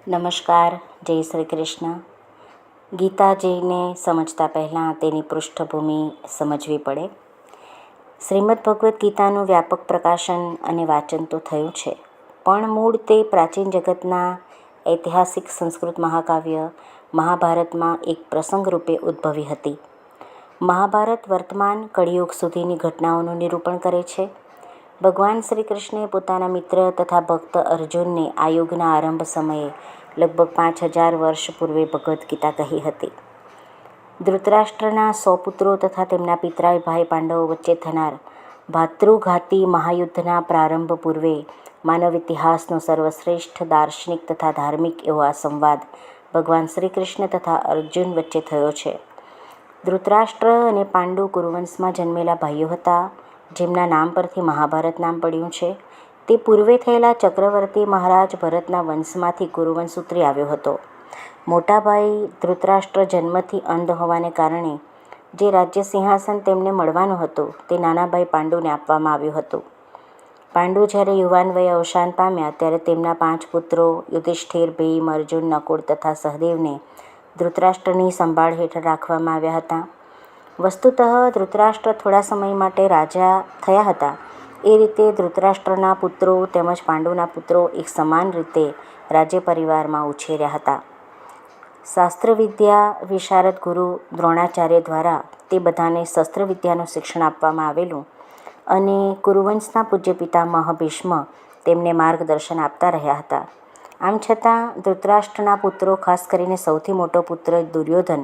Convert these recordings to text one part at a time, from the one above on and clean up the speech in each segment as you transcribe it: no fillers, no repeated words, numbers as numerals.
નમસ્કાર. જય શ્રી કૃષ્ણ. ગીતાજીને સમજતા પહેલાં તેની પૃષ્ઠભૂમિ સમજવી પડે. શ્રીમદ ભગવદ્ ગીતાનું વ્યાપક પ્રકાશન અને વાંચન તો થયું છે, પણ મૂળ તે પ્રાચીન જગતના ઐતિહાસિક સંસ્કૃત મહાકાવ્ય મહાભારતમાં એક પ્રસંગ રૂપે ઉદ્ભવી હતી. મહાભારત વર્તમાન કળિયુગ સુધીની ઘટનાઓનું નિરૂપણ કરે છે. ભગવાન શ્રી કૃષ્ણે પોતાના મિત્ર તથા ભક્ત અર્જુનને આ યુગના આરંભ સમયે લગભગ 5000 વર્ષ પૂર્વે ભગવદ્ ગીતા કહી હતી. ધૃતરાષ્ટ્રના 100 પુત્રો તથા તેમના પિતરાય ભાઈ પાંડવો વચ્ચે થનાર ભાતૃઘાતી મહાયુદ્ધના પ્રારંભ પૂર્વે માનવ ઇતિહાસનો સર્વશ્રેષ્ઠ દાર્શનિક તથા ધાર્મિક એવો આ સંવાદ ભગવાન શ્રી કૃષ્ણ તથા અર્જુન વચ્ચે થયો છે. ધૃતરાષ્ટ્ર અને પાંડુ કુરુવંશમાં જન્મેલા ભાઈઓ હતા, જેમના નામ પરથી મહાભારત નામ પડ્યું છે. તે પૂર્વે થયેલા ચક્રવર્તી મહારાજ ભરતના વંશમાંથી કુરુવંશ ઉતરી આવ્યો હતો. મોટા ભાઈ ધૃતરાષ્ટ્ર જન્મથી અંધ હોવાને કારણે જે રાજ્ય સિંહાસન તેમને મળવાનું હતું તે નાના ભાઈ પાંડુને આપવામાં આવ્યું હતું. પાંડુ જ્યારે યુવાન વયે અવસાન પામ્યા ત્યારે તેમના 5 પુત્રો યુધિષ્ઠિર, ભીમ, અર્જુન, નકુળ તથા સહદેવને ધૃતરાષ્ટ્રની સંભાળ હેઠળ રાખવામાં આવ્યા હતા. વસ્તુતઃ ધૃતરાષ્ટ્ર થોડા સમય માટે રાજા થયા હતા. એ રીતે ધૃતરાષ્ટ્રના પુત્રો તેમજ પાંડુના પુત્રો એક સમાન રીતે રાજ્ય પરિવારમાં ઉછેર્યા હતા. શાસ્ત્રવિદ્યા વિશારદ ગુરુ દ્રોણાચાર્ય દ્વારા તે બધાને શસ્ત્રવિદ્યાનું શિક્ષણ આપવામાં આવેલું અને કુરુવંશના પૂજ્ય પિતામહ ભીષ્મ તેમને માર્ગદર્શન આપતા રહ્યા હતા. આમ છતાં ધૃતરાષ્ટ્રના પુત્રો, ખાસ કરીને સૌથી મોટો પુત્ર દુર્યોધન,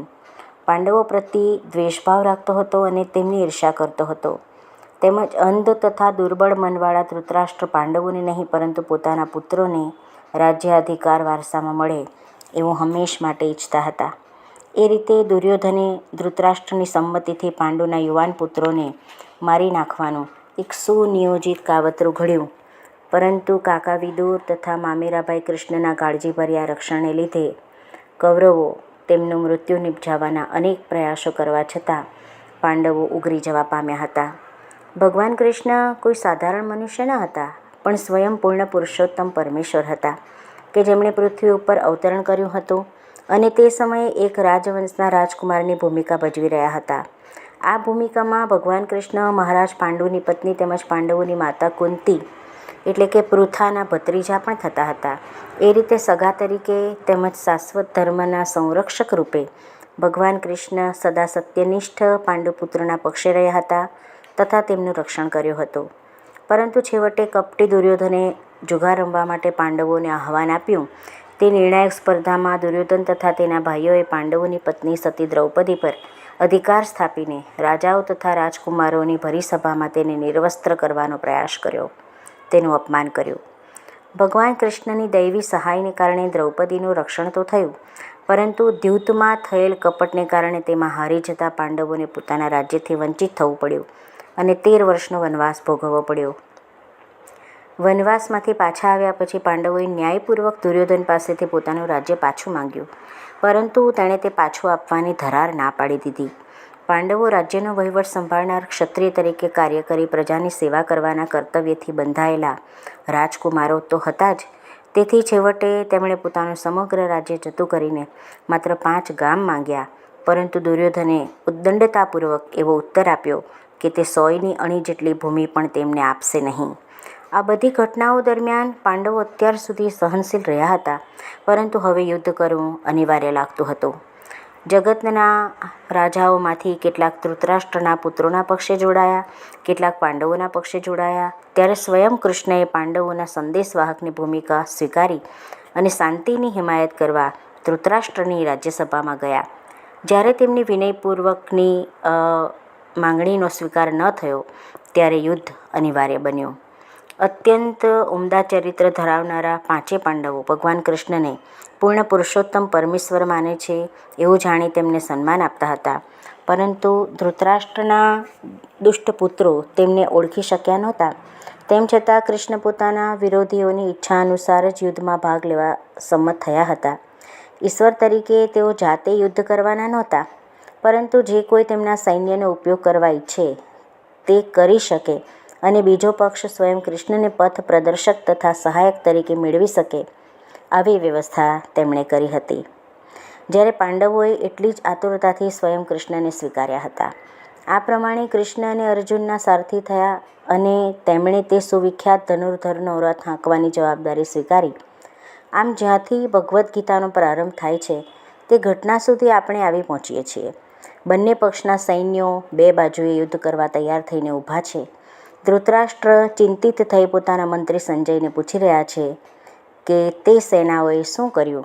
પાંડવો પ્રત્યે દ્વેષભાવ રાખતો હતો અને તેમની ઈર્ષ્યા કરતો હતો. તેમજ અંધ તથા દુર્બળ મનવાળા ધૃતરાષ્ટ્ર પાંડવોને નહીં પરંતુ પોતાના પુત્રોને રાજ્યાધિકાર વારસામાં મળે એવું હંમેશ માટે ઈચ્છતા હતા. એ રીતે દુર્યોધને ધૃતરાષ્ટ્રની સંમતિથી પાંડુના યુવાન પુત્રોને મારી નાખવાનું એક સુનિયોજિત કાવતરું ઘડ્યું. પરંતુ કાકા વિદુર તથા મામેરાભાઈ કૃષ્ણના કાળજીભર્યા રક્ષણને લીધે કૌરવો તેમનું મૃત્યુ નિપજાવવાના અનેક પ્રયાસો કરવા છતાં પાંડવો ઉગરી જવા પામ્યા હતા. ભગવાન કૃષ્ણ કોઈ સાધારણ મનુષ્ય ન હતા, પણ સ્વયં પૂર્ણ પુરુષોત્તમ પરમેશ્વર હતા કે જેમણે પૃથ્વી ઉપર અવતરણ કર્યું હતું અને તે સમયે એક રાજવંશના રાજકુમારની ભૂમિકા ભજવી રહ્યા હતા. આ ભૂમિકામાં ભગવાન કૃષ્ણ મહારાજ પાંડુની પત્ની તેમજ પાંડવોની માતા કુંતી એટલે કે પૃથાના ભત્રીજા પણ થતા હતા. એ રીતે સગા તરીકે તેમજ શાશ્વત ધર્મના સંરક્ષક રૂપે ભગવાન કૃષ્ણ સદા સત્યનિષ્ઠ પાંડુપુત્રના પક્ષે રહ્યા હતા તથા તેમનું રક્ષણ કર્યું હતું. પરંતુ છેવટે કપટી દુર્યોધને જુગાર રમવા માટે પાંડવોને આહ્વાન આપ્યું. તે નિર્ણાયક સ્પર્ધામાં દુર્યોધન તથા તેના ભાઈઓએ પાંડવોની પત્ની સતી દ્રૌપદી પર અધિકાર સ્થાપીને રાજાઓ તથા રાજકુમારોની ભરી સભામાં તેને નિર્વસ્ત્ર કરવાનો પ્રયાસ કર્યો, તેનું અપમાન કર્યું. ભગવાન કૃષ્ણની દૈવી સહાયને કારણે દ્રૌપદીનું રક્ષણ તો થયું, પરંતુ દ્યુતમાં થયેલ કપટને કારણે તેમાં હારી જતા પાંડવોને પોતાના રાજ્યથી વંચિત થવું પડ્યું અને 13 વર્ષનો વનવાસ ભોગવવો પડ્યો. વનવાસમાંથી પાછા આવ્યા પછી પાંડવોએ ન્યાયપૂર્વક દુર્યોધન પાસેથી પોતાનું રાજ્ય પાછું માંગ્યું, પરંતુ તેણે તે પાછું આપવાની ધરાર ના પાડી દીધી. પાંડવો રાજ્યનો વહીવટ સંભાળનાર ક્ષત્રિય તરીકે કાર્ય કરી પ્રજાની સેવા કરવાના કર્તવ્યથી બંધાયેલા રાજકુમારો તો હતા જ. તેથી છેવટે તેમણે પોતાનું સમગ્ર રાજ્ય જતું કરીને માત્ર 5 ગામ માંગ્યા, પરંતુ દુર્યોધને ઉદ્દંડતાપૂર્વક એવો ઉત્તર આપ્યો કે તે 100ની અણી જેટલી ભૂમિ પણ તેમને આપશે નહીં. આ બધી ઘટનાઓ દરમિયાન પાંડવો અત્યાર સુધી સહનશીલ રહ્યા હતા, પરંતુ હવે યુદ્ધ કરવું અનિવાર્ય લાગતું હતું. જગતના રાજાઓમાંથી કેટલાક ધૃતરાષ્ટ્રના પુત્રોના પક્ષે જોડાયા, કેટલાક પાંડવોના પક્ષે જોડાયા. ત્યારે સ્વયં કૃષ્ણએ પાંડવોના સંદેશવાહકની ભૂમિકા સ્વીકારી અને શાંતિની હિમાયત કરવા ધૃતરાષ્ટ્રની રાજ્યસભામાં ગયા. જ્યારે તેમની વિનયપૂર્વકની માંગણીનો સ્વીકાર ન થયો ત્યારે યુદ્ધ અનિવાર્ય બન્યું. અત્યંત ઉમદા ચરિત્ર ધરાવનારા 5 પાંડવો ભગવાન કૃષ્ણને પૂર્ણ પુરુષોત્તમ પરમેશ્વર માને છે એવું જાણી તેમને સન્માન આપતા હતા, પરંતુ ધૃતરાષ્ટ્રના દુષ્ટ પુત્રો તેમને ઓળખી શક્યા નહોતા. તેમ છતાં કૃષ્ણ પોતાના વિરોધીઓની ઈચ્છા અનુસાર જ યુદ્ધમાં ભાગ લેવા સંમત થયા હતા. ઈશ્વર તરીકે તેઓ જાતે યુદ્ધ કરવાના નહોતા, પરંતુ જે કોઈ તેમના સૈન્યનો ઉપયોગ કરવા ઈચ્છે તે કરી શકે અને બીજો પક્ષ સ્વયં કૃષ્ણને પથ પ્રદર્શક તથા સહાયક તરીકે મેળવી શકે આવી વ્યવસ્થા તેમણે કરી હતી. જ્યારે પાંડવોએ એટલી જ આતુરતાથી સ્વયં કૃષ્ણને સ્વીકાર્યા હતા. આ પ્રમાણે કૃષ્ણ અને અર્જુનના સારથી થયા અને તેમણે તે સુવિખ્યાત ધનુર્ધરનો રથ હાંકવાની જવાબદારી સ્વીકારી. આમ જ્યાંથી ભગવદ્ ગીતાનો પ્રારંભ થાય છે તે ઘટના સુધી આપણે આવી પહોંચીએ છીએ. બંને પક્ષના સૈન્યો બે બાજુએ યુદ્ધ કરવા તૈયાર થઈને ઊભા છે. ધૃતરાષ્ટ્ર ચિંતિત થઈ પોતાના મંત્રી સંજયને પૂછી રહ્યા છે કે તે સેનાઓએ શું કર્યું.